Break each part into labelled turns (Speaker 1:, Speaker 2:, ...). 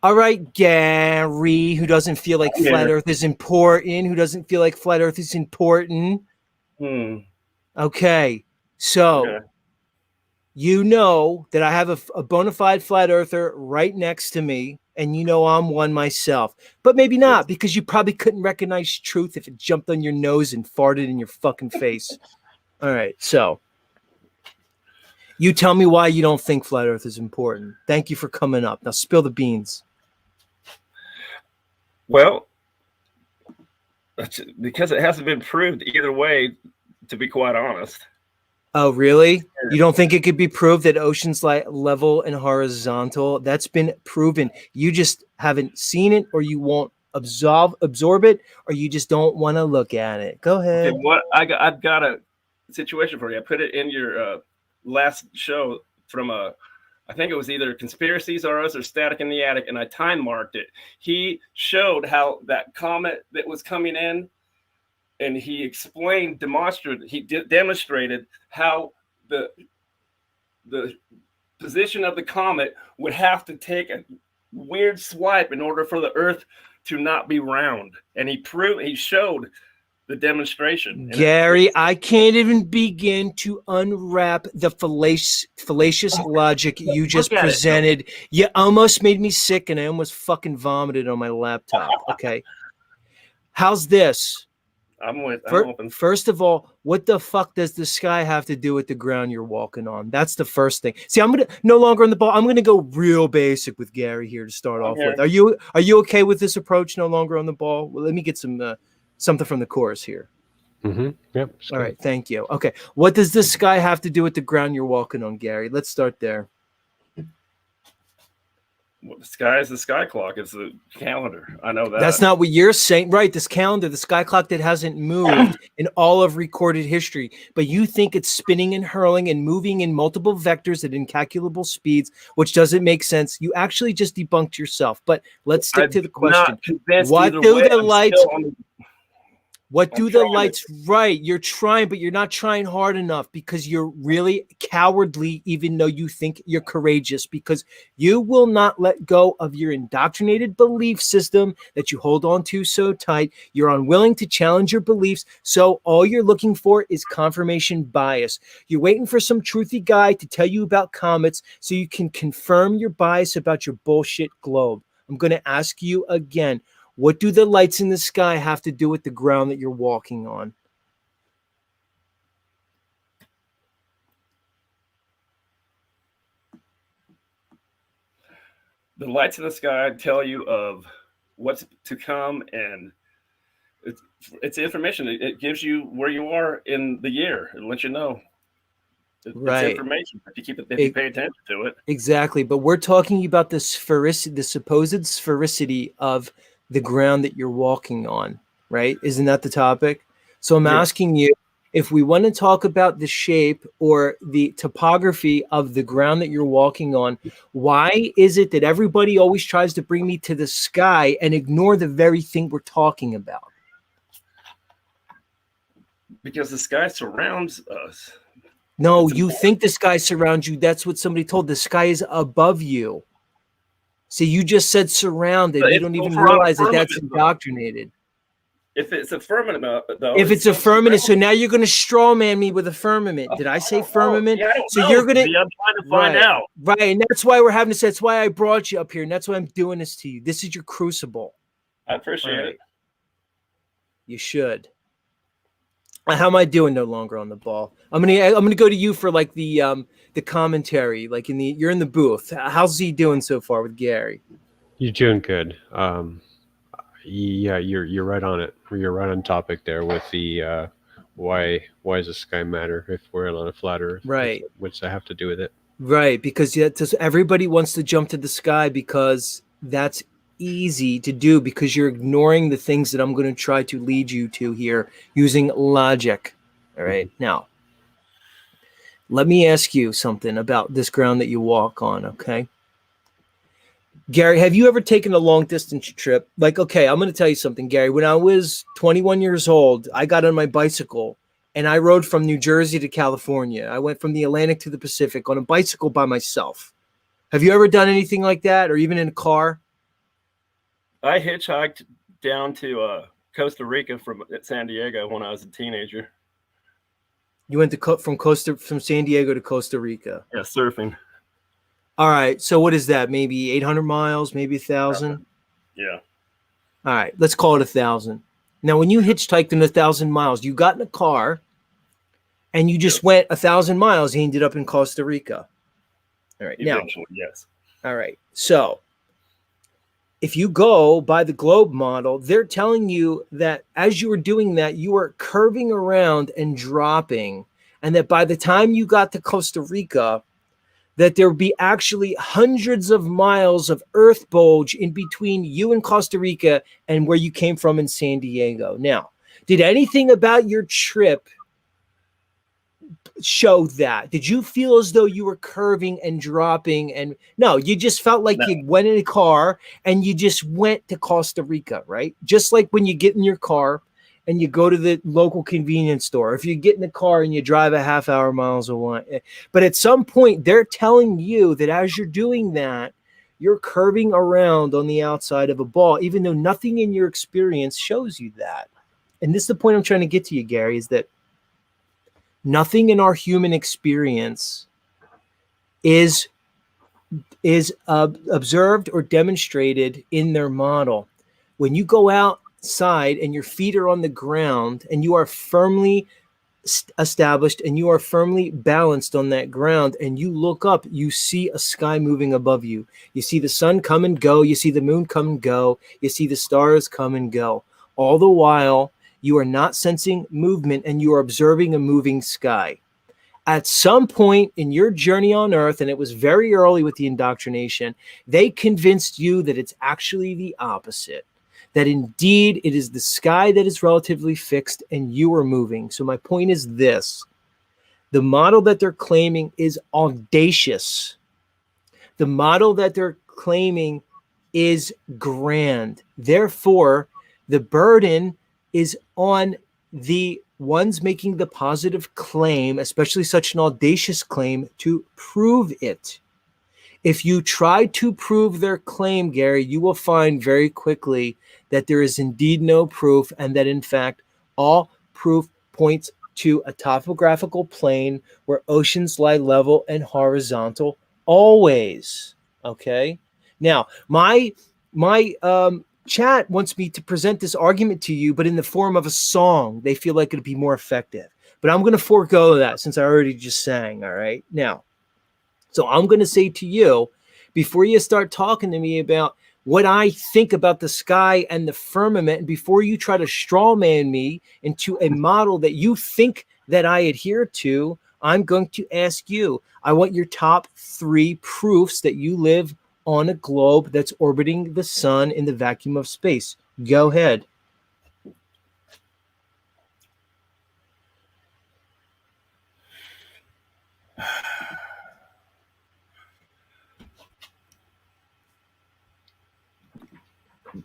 Speaker 1: All right, Gary, who doesn't feel like
Speaker 2: I'm
Speaker 1: flat
Speaker 2: here.
Speaker 1: Earth is important? Who doesn't feel like flat Earth is important?
Speaker 2: Hmm.
Speaker 1: Okay, so
Speaker 2: Okay.
Speaker 1: you know that I have a bona fide flat earther right next to me, and you know I'm one myself. But maybe
Speaker 2: Yes.
Speaker 1: not, because you probably couldn't recognize truth if it jumped on your nose and farted in your fucking face. All right, so you tell me why you don't think flat earth is important. Thank you for coming up. Now spill the beans.
Speaker 2: Well, because it hasn't been proved either way, to be quite honest.
Speaker 1: Oh, really? You don't think it could be proved that oceans like level and horizontal? That's been proven. You just haven't seen it, or you won't absorb it, or you just don't want to look at it. Go
Speaker 2: Okay,
Speaker 1: ahead.
Speaker 2: I've got a situation for you. I put it in your last show from I think it was either Conspiracies R Us or Static in the Attic, and I time marked it. He showed how that comet that was coming in, and he explained, demonstrated how the position of the comet would have to take a weird swipe in order for the Earth to not be round, and he showed the demonstration. And
Speaker 1: Gary, I can't even begin to unwrap the fallacious logic you
Speaker 2: look
Speaker 1: just
Speaker 2: at it.
Speaker 1: presented. You almost made me sick, and I almost fucking vomited on my laptop. Okay. How's this?
Speaker 2: I'm
Speaker 1: First,
Speaker 2: open.
Speaker 1: first of all, what the fuck does the sky have to do with the ground you're walking on? That's the first thing. See, I'm gonna no longer on the ball. I'm gonna go real basic with Gary here to start
Speaker 2: I'm
Speaker 1: off
Speaker 2: here.
Speaker 1: with. Are you okay with this approach? No longer on the ball. Well, let me get some something from the chorus here.
Speaker 3: Mm-hmm. Yep.
Speaker 1: All right, thank you. Okay, what does the sky have to do with the ground you're walking on, Gary? Let's start there.
Speaker 2: Well, the sky is the sky clock. It's the calendar. I know that.
Speaker 1: That's not what you're saying. Right, this calendar, the sky clock that hasn't moved in all of recorded history, but you think it's spinning and hurling and moving in multiple vectors at incalculable speeds, which doesn't make sense. You actually just debunked yourself. But let's stick to the question.
Speaker 2: Not convinced
Speaker 1: What
Speaker 2: either
Speaker 1: do
Speaker 2: way.
Speaker 1: the lights What
Speaker 2: I'm
Speaker 1: do the
Speaker 2: trying to-
Speaker 1: lights right? You're trying, but you're not trying hard enough, because you're really cowardly, even though you think you're courageous, because you will not let go of your indoctrinated belief system that you hold on to so tight. You're unwilling to challenge your beliefs. So all you're looking for is confirmation bias. You're waiting for some truthy guy to tell you about comets so you can confirm your bias about your bullshit globe. I'm going to ask you again. What do the lights in the sky have to do with the ground that you're walking on?
Speaker 2: The lights in the sky tell you of what's to come, and it's information. It gives you where you are in the year. It lets you know.
Speaker 1: Right.
Speaker 2: It's information if you pay attention to it.
Speaker 1: Exactly. But we're talking about the supposed sphericity of the ground that you're walking on, right? Isn't that the topic? So I'm asking you, if we want to talk about the shape or the topography of the ground that you're walking on, why is it that everybody always tries to bring me to the sky and ignore the very thing we're talking about?
Speaker 2: Because the sky surrounds us.
Speaker 1: No, you think the sky surrounds you. That's what somebody told. The sky is above you. See, you just said surrounded. You don't even realize that that's indoctrinated.
Speaker 2: If it's a firmament, though.
Speaker 1: If it's a firmament, so now you're going to straw man me with a firmament. Did I say firmament?
Speaker 2: Yeah, I don't
Speaker 1: so
Speaker 2: know.
Speaker 1: you're going to.
Speaker 2: I'm trying to find out.
Speaker 1: Right, and that's why we're having this. That's why I brought you up here, and that's why I'm doing this to you. This is your crucible.
Speaker 2: I appreciate it.
Speaker 1: You should. How am I doing? No longer on the ball. I'm gonna go to you for like the commentary, like you're in the booth. How's he doing so far with Gary?
Speaker 3: You're doing good. Yeah, you're right on it. You're right on topic there with the why does the sky matter if we're on a flat Earth?
Speaker 1: Right.
Speaker 3: What's that have to do with it?
Speaker 1: Right, because everybody wants to jump to the sky because that's easy to do, because you're ignoring the things that I'm going to try to lead you to here using logic. All right. Now, let me ask you something about this ground that you walk on, okay? Gary, have you ever taken a long distance trip? Like, okay, I'm going to tell you something, Gary. When I was 21 years old, I got on my bicycle and I rode from New Jersey to California. I went from the Atlantic to the Pacific on a bicycle by myself. Have you ever done anything like that, or even in a car?
Speaker 2: I hitchhiked down to Costa Rica from San Diego when I was a teenager.
Speaker 1: You went to from San Diego to Costa Rica.
Speaker 2: Yeah, surfing.
Speaker 1: All right. So what is that? Maybe 800 miles, maybe 1,000?
Speaker 2: Yeah.
Speaker 1: All right. Let's call it 1,000. Now, when you hitchhiked in 1,000 miles, you got in a car and you just went 1,000 miles. You ended up in Costa Rica. All right.
Speaker 2: Eventually, yes.
Speaker 1: All right. So if you go by the globe model, they're telling you that as you were doing that, you were curving around and dropping, and that by the time you got to Costa Rica, that there would be actually hundreds of miles of earth bulge in between you and Costa Rica and where you came from in San Diego. Now, did anything about your trip show that? Did you feel as though you were curving and dropping? And no, you just felt like you went in a car and you just went to Costa Rica, right? Just like when you get in your car and you go to the local convenience store. If you get in the car and you drive a half hour miles away. But at some point, they're telling you that as you're doing that, you're curving around on the outside of a ball, even though nothing in your experience shows you that. And this is the point I'm trying to get to you, Gary, is that nothing in our human experience is observed or demonstrated in their model. When you go outside and your feet are on the ground and you are firmly established and you are firmly balanced on that ground and you look up, you see a sky moving above you. You see the sun come and go. You see the moon come and go. You see the stars come and go. All the while, you are not sensing movement and you are observing a moving sky. At some point in your journey on Earth, and it was very early with the indoctrination, they convinced you that it's actually the opposite, that indeed it is the sky that is relatively fixed and you are moving. So my point is this: the model that they're claiming is audacious. The model that they're claiming is grand. Therefore, the burden is on the ones making the positive claim, especially such an audacious claim, to prove it. If you try to prove their claim, Gary, you will find very quickly that there is indeed no proof, and that in fact all proof points to a topographical plane where oceans lie level and horizontal always. Okay? Now, my chat wants me to present this argument to you, but in the form of a song. They feel like it'd be more effective. But I'm going to forego that since I already just sang. All right. Now, so I'm going to say to you, before you start talking to me about what I think about the sky and the firmament, and before you try to straw man me into a model that you think that I adhere to, I'm going to ask you, I want your top 3 proofs that you live on a globe that's orbiting the sun in the vacuum of space. Go ahead.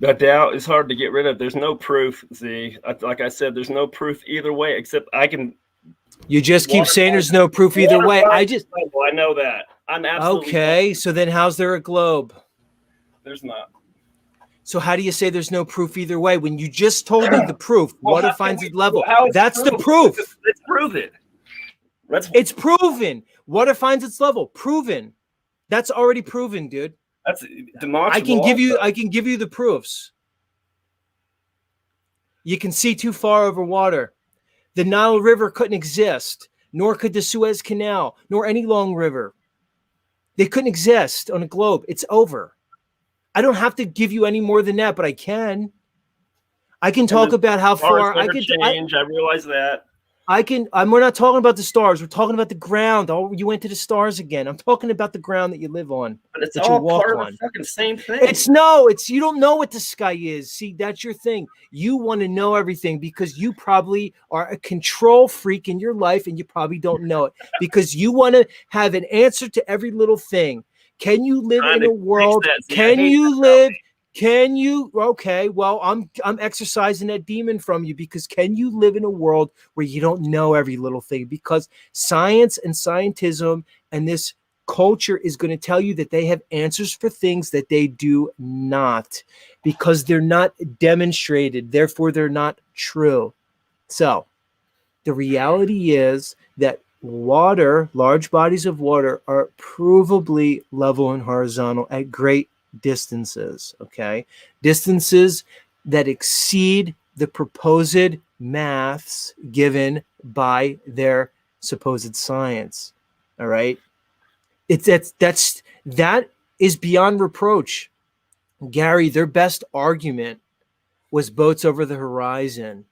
Speaker 2: The doubt is hard to get rid of. There's no proof, Z. Like I said, there's no proof either way, except I can.
Speaker 1: You just keep saying there's no proof either way. I
Speaker 2: know that. I'm absolutely
Speaker 1: okay. So then how's there a globe?
Speaker 2: There's not.
Speaker 1: So how do you say there's no proof either way when you just told me the proof? Water finds its level. That's the proof.
Speaker 2: Let's prove it.
Speaker 1: It's proven. Water finds its level. Proven. That's already proven, dude.
Speaker 2: That's demonstrable.
Speaker 1: I can give you the proofs. You can see too far over water. The Nile River couldn't exist, nor could the Suez Canal, nor any long river. They couldn't exist on a globe. It's over. I don't have to give you any more than that, but I can. I can talk about how far
Speaker 2: I can change. I realize that.
Speaker 1: We're not talking about the stars. We're talking about the ground. Oh, you went to the stars again. I'm talking about the ground that you live on.
Speaker 2: But it's all part of the fucking same thing.
Speaker 1: You don't know what the sky is. See, that's your thing. You want to know everything because you probably are a control freak in your life and you probably don't know it because you want to have an answer to every little thing. Can you live in a world? Okay, well, I'm exercising that demon from you because can you live in a world where you don't know every little thing? Because science and scientism and this culture is going to tell you that they have answers for things that they do not, because they're not demonstrated. Therefore, they're not true. So the reality is that water, large bodies of water, are provably level and horizontal at great distances, okay? Distances that exceed the proposed maths given by their supposed science, all right? That is beyond reproach. Gary, their best argument was boats over the horizon,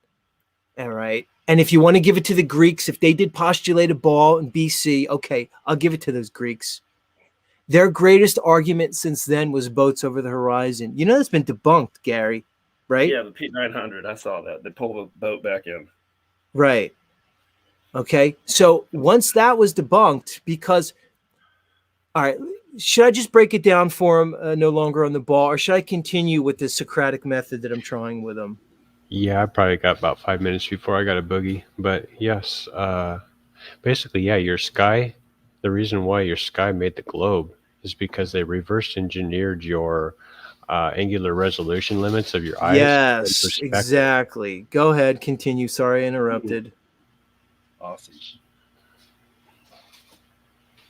Speaker 1: all right? And if you want to give it to the Greeks, if they did postulate a ball in BC, okay, I'll give it to those Greeks. Their greatest argument since then was boats over the horizon. You know, that's been debunked, Gary, right?
Speaker 2: Yeah, the P900. I saw that. They pulled the boat back in.
Speaker 1: Right. Okay. So once that was debunked, because, all right, should I just break it down for him, no longer on the ball, or should I continue with the Socratic method that I'm trying with him?
Speaker 3: Yeah, I probably got about 5 minutes before I got a boogie. But yes, basically, yeah, your sky, the reason why your sky made the globe is because they reverse engineered your angular resolution limits of your eyes and
Speaker 1: Yes,
Speaker 3: perspective.
Speaker 1: exactly. Go ahead, continue. Sorry I interrupted.
Speaker 2: Awesome.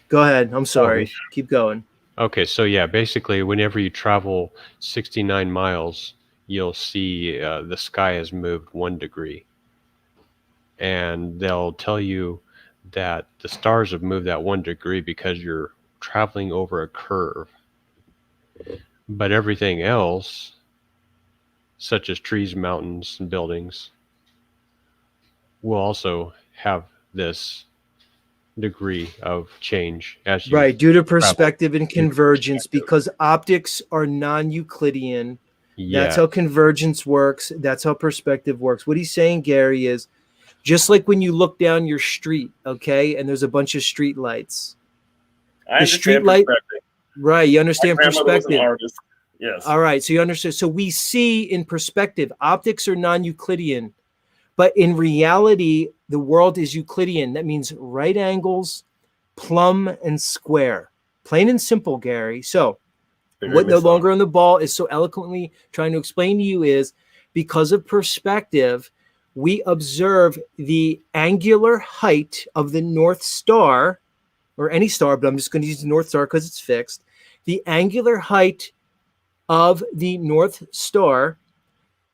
Speaker 1: Go ahead. I'm sorry. Keep going.
Speaker 3: Okay, so yeah, basically, whenever you travel 69 miles, you'll see the sky has moved 1 degree. And they'll tell you that the stars have moved that 1 degree because you're traveling over a curve. But everything else, such as trees, mountains, and buildings, will also have this degree of change as you
Speaker 1: Right, due to
Speaker 3: travel.
Speaker 1: perspective and convergence, because optics are non-Euclidean. That's
Speaker 3: Yeah,
Speaker 1: how convergence works. That's how perspective works. What he's saying, Gary, is just like when you look down your street, okay, and there's a bunch of street lights.
Speaker 2: I
Speaker 1: The street
Speaker 2: understand
Speaker 1: light,
Speaker 2: perspective.
Speaker 1: right? You
Speaker 2: My
Speaker 1: understand
Speaker 2: grandmother was an
Speaker 1: perspective.
Speaker 2: artist. Yes.
Speaker 1: All right, so you understand. So we see in perspective. Optics are non-Euclidean, but in reality, the world is Euclidean. That means right angles, plumb, and square. Plain and simple, Gary. So what no longer on the ball is so eloquently trying to explain to you is, because of perspective, we observe the angular height of the North Star, or any star, but I'm just going to use the North Star because it's fixed. The angular height of the North Star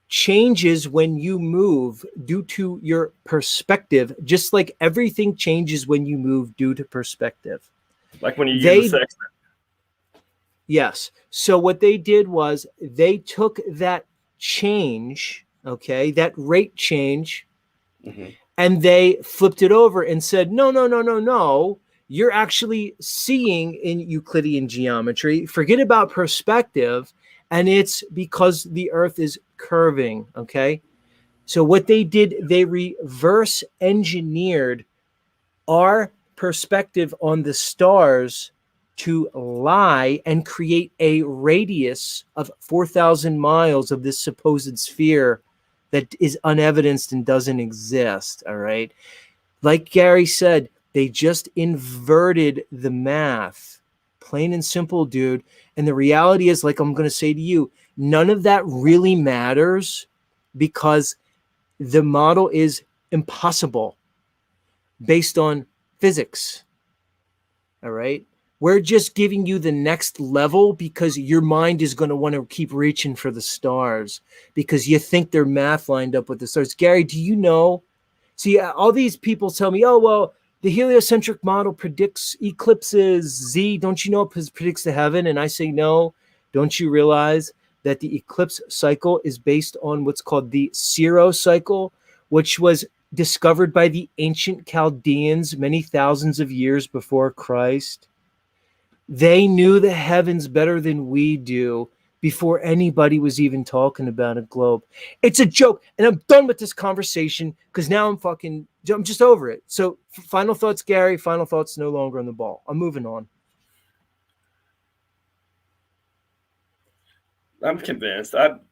Speaker 1: changes when you move due to your perspective, just like everything changes when you move due to perspective.
Speaker 2: Like when you use a sextant.
Speaker 1: Yes. So what they did was they took that change, okay, that rate change, and they flipped it over and said, no. You're actually seeing in Euclidean geometry. Forget about perspective. And it's because the Earth is curving, okay? So what they did, they reverse engineered our perspective on the stars to lie and create a radius of 4,000 miles of this supposed sphere that is unevidenced and doesn't exist, all right? Like Gary said, they just inverted the math. Plain and simple, dude. And the reality is, like I'm going to say to you, none of that really matters because the model is impossible based on physics. All right. We're just giving you the next level because your mind is going to want to keep reaching for the stars because you think their math lined up with the stars. Gary, do you know? See, all these people tell me, oh, well, the heliocentric model predicts eclipses. Z, don't you know it predicts the heaven? And I say, no. Don't you realize that the eclipse cycle is based on what's called the Zero cycle, which was discovered by the ancient Chaldeans many thousands of years before Christ? They knew the heavens better than we do before anybody was even talking about a globe. It's a joke. And I'm done with this conversation because now I'm just over it. So final thoughts, Gary. Final thoughts, no longer on the ball. I'm moving on.
Speaker 2: I'm convinced. But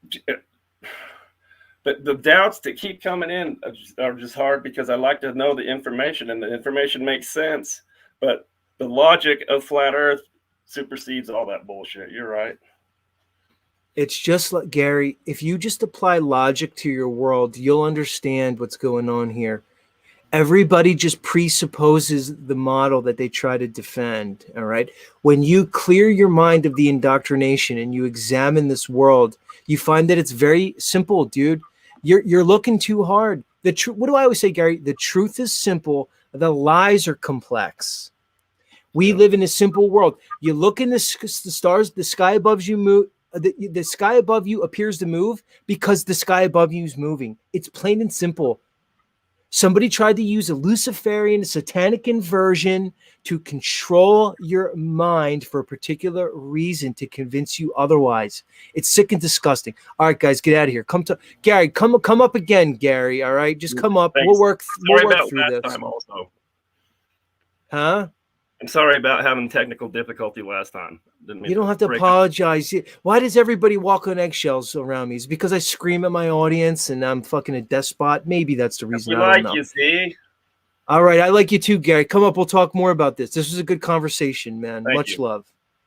Speaker 2: the doubts that keep coming in are just hard because I like to know the information and the information makes sense. But The logic of flat Earth supersedes all that bullshit. You're right.
Speaker 1: It's just like, Gary, if you just apply logic to your world, you'll understand what's going on here. Everybody just presupposes the model that they try to defend. All right. When you clear your mind of the indoctrination and you examine this world, you find that it's very simple, dude. You're looking too hard. What do I always say, Gary? The truth is simple. The lies are complex. We live in a simple world. You look in the stars, the sky above you move. The sky above you appears to move because the sky above you is moving. It's plain and simple. Somebody tried to use a Luciferian satanic inversion to control your mind for a particular reason to convince you otherwise. It's sick and disgusting. All right, guys, get out of here. Gary. Come up again, Gary. All right, just come up.
Speaker 2: Thanks.
Speaker 1: We'll work
Speaker 2: about
Speaker 1: through
Speaker 2: last
Speaker 1: this.
Speaker 2: Time also.
Speaker 1: Huh?
Speaker 2: I'm sorry about having technical difficulty last time.
Speaker 1: You don't have to apologize. Why does everybody walk on eggshells around me? Is it because I scream at my audience and I'm fucking a despot? Maybe that's the reason.
Speaker 2: We like you, see?
Speaker 1: All right. I like you too, Gary. Come up. We'll talk more about this. This was a good conversation, man.
Speaker 2: Thank
Speaker 1: Much
Speaker 2: you.
Speaker 1: love.